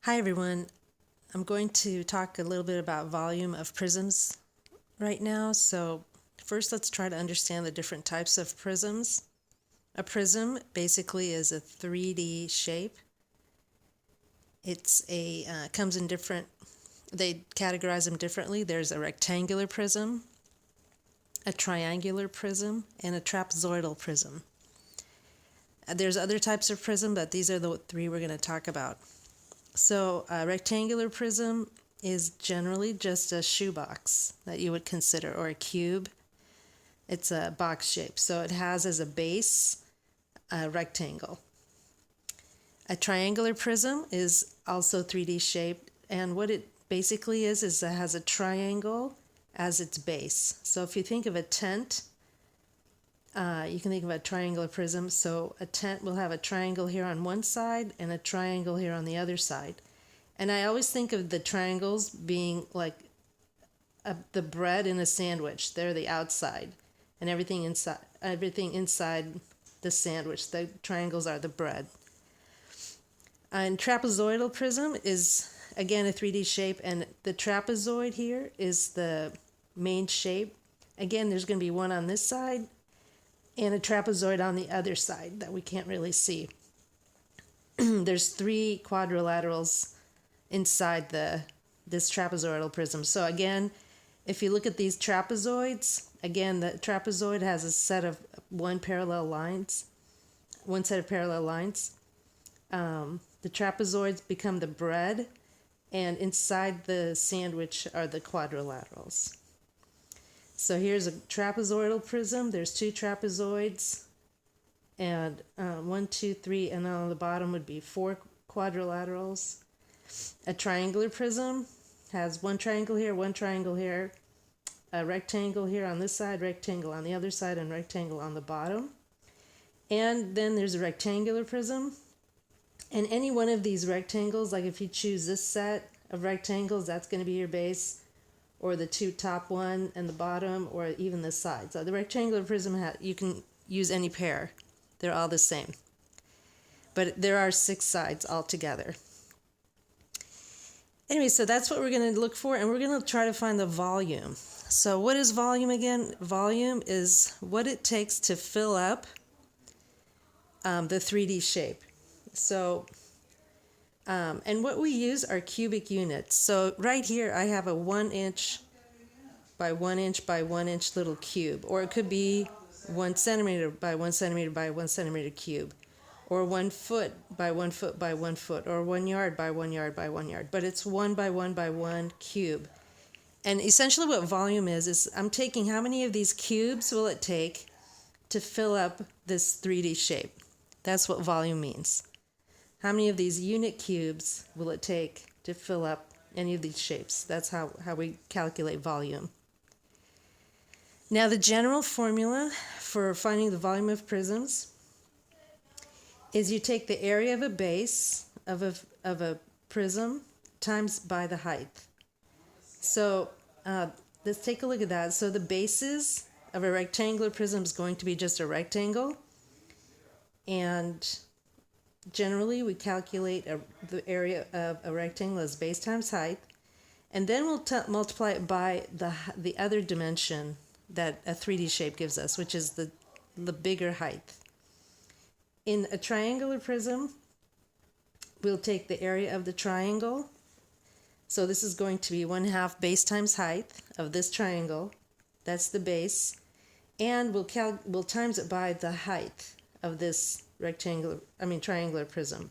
Hi everyone. I'm going to talk a little bit about volume of prisms right now. So first let's try to understand the different types of prisms. A prism basically is a 3D shape. Comes in they categorize them differently. There's a rectangular prism, a triangular prism, and a trapezoidal prism. There's other types of prism, but these are the three we're going to talk about. So a rectangular prism is generally just a shoebox that you would consider, or a cube. It's a box shape, so it has as a base a rectangle. A triangular prism is also 3D shaped, and what it basically is it has a triangle as its base. So if you think of a tent, you can think of a triangular prism. So a tent will have a triangle here on one side and a triangle here on the other side. And I always think of the triangles being like the bread in a sandwich. They're the outside, and everything inside the sandwich. The triangles are the bread. And trapezoidal prism is again a 3D shape, and the trapezoid here is the main shape. Again, there's going to be one on this side and a trapezoid on the other side that we can't really see. There's 3 quadrilaterals inside this trapezoidal prism. So again, if you look at these trapezoids, again, the trapezoid has a set of one set of parallel lines. The trapezoids become the bread, and inside the sandwich are the quadrilaterals. So here's a trapezoidal prism. There's 2 trapezoids, and 1, 2, 3, and on the bottom would be 4 quadrilaterals. A triangular prism has 1 triangle here, a rectangle here on this side, rectangle on the other side, and rectangle on the bottom. And then there's a rectangular prism. And any one of these rectangles, like if you choose this set of rectangles, that's going to be your base, or the 2 top one and the bottom, or even the side. So the rectangular prism, you can use any pair. They're all the same. But there are 6 sides altogether. Anyway, so that's what we're going to look for, and we're going to try to find the volume. So what is volume again? Volume is what it takes to fill up the 3D shape. So, and what we use are cubic units. So right here I have a 1 inch by 1 inch by 1 inch little cube, or it could be 1 centimeter by 1 centimeter by 1 centimeter cube, or 1 foot by 1 foot by 1 foot, or 1 yard by 1 yard by 1 yard. But it's 1 by 1 by 1 cube. And essentially what volume is I'm taking how many of these cubes will it take to fill up this 3D shape. That's what volume means. How many of these unit cubes will it take to fill up any of these shapes? That's how we calculate volume. Now the general formula for finding the volume of prisms is you take the area of a base of a prism times by the height. So let's take a look at that. So the bases of a rectangular prism is going to be just a rectangle, and generally we calculate the area of a rectangle as base times height, and then we'll multiply it by the other dimension that a 3D shape gives us, which is the bigger height. In a triangular prism, we'll take the area of the triangle. So this is going to be 1/2 base times height of this triangle. That's the base. And we'll times it by the height of this triangular prism.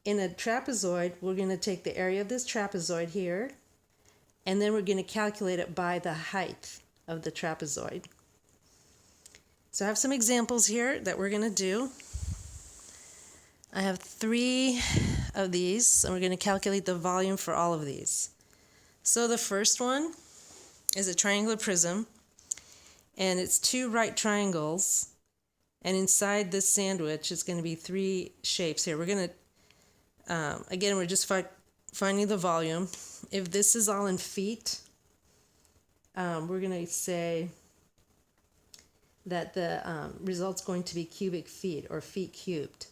In a trapezoid, we're going to take the area of this trapezoid here, and then we're going to calculate it by the height of the trapezoid. So I have some examples here that we're going to do. I have 3 of these, and we're going to calculate the volume for all of these. So the first one is a triangular prism, and it's 2 right triangles, and inside this sandwich is going to be 3 shapes here. We're going to, again, we're just finding the volume. If this is all in feet, we're going to say that the result's going to be cubic feet, or feet cubed.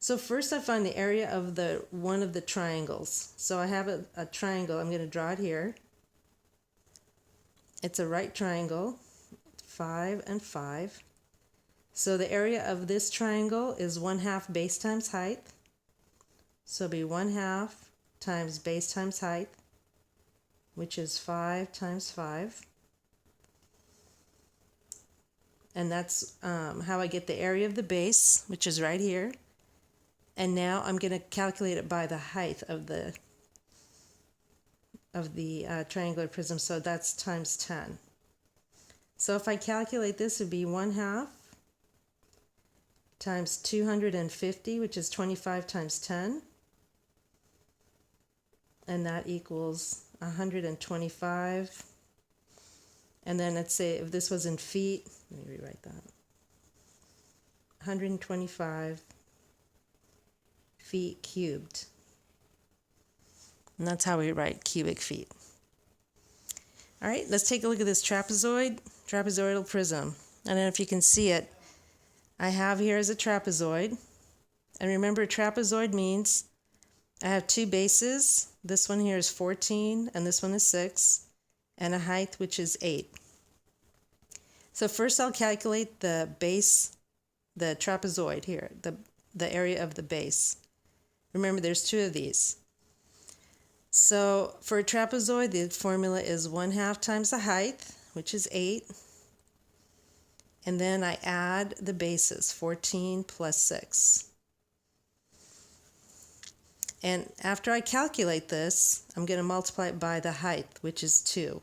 So first I find the area of one of the triangles. So I have a triangle. I'm going to draw it here. It's a right triangle, 5 and 5. So the area of this triangle is 1/2 base times height. So it'll be 1/2 times base times height, which is 5 times 5. And that's how I get the area of the base, which is right here. And now I'm going to calculate it by the height of the triangular prism, so that's times 10. So if I calculate this, it would be 1/2 times 250, which is 25 times 10. And that equals 125. And then let's say if this was in feet, let me rewrite that. 125 feet cubed. And that's how we write cubic feet. All right, let's take a look at this trapezoidal prism. I don't know if you can see it. I have here as a trapezoid. And remember, a trapezoid means I have two bases. This one here is 14, and this one is 6, and a height which is 8. So first I'll calculate the base, the trapezoid here, the area of the base. Remember, there's two of these. So for a trapezoid, the formula is 1/2 times the height, which is 8. And then I add the bases, 14 plus 6. And after I calculate this, I'm going to multiply it by the height, which is 2.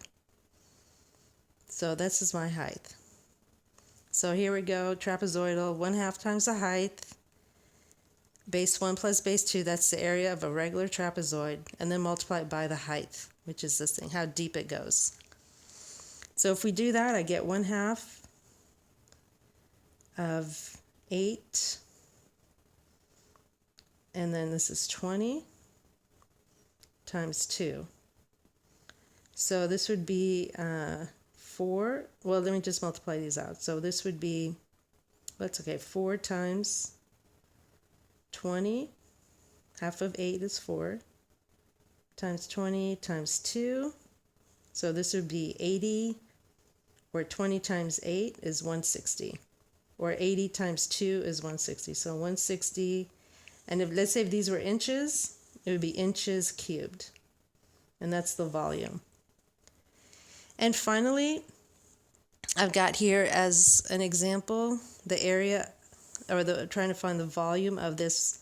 So this is my height. So here we go, trapezoidal, 1/2 times the height, base 1 plus base 2, that's the area of a regular trapezoid, and then multiply it by the height, which is this thing, how deep it goes. So if we do that, I get 1/2 of 8, and then this is 20 times 2. So this would be 4. Well, let me just multiply these out. So this would be, that's okay, 4 times 20, half of 8 is 4, times 20 times 2. So this would be 80, or 20 times 8 is 160. Or 80 times 2 is 160. So 160, and if, let's say if these were inches, it would be inches cubed. And that's the volume. And finally, I've got here as an example the area, or trying to find the volume of this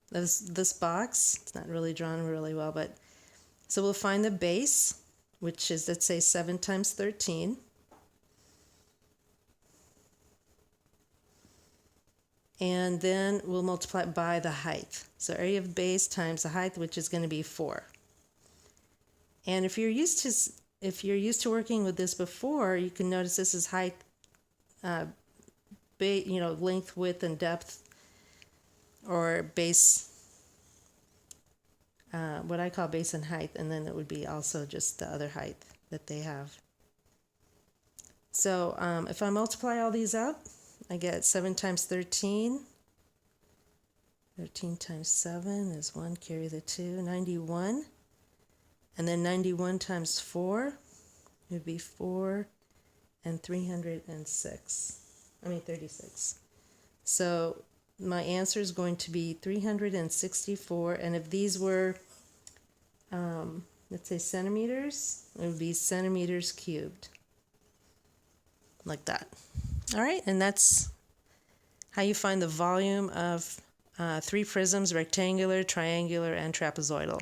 this box. It's not really drawn really well, but so we'll find the base, which is, let's say, 7 times 13. And then we'll multiply it by the height. So area of base times the height, which is going to be 4. And if you're used to working with this before, you can notice this is height, length, width, and depth, or base, what I call base and height, and then it would be also just the other height that they have. So if I multiply all these out, I get 7 times 13. 13 times 7 is 1, carry the 2, 91. And then 91 times 4 would be 4 and 36. So my answer is going to be 364. And if these were, let's say, centimeters, it would be centimeters cubed. Like that. All right, and that's how you find the volume of 3 prisms, rectangular, triangular, and trapezoidal.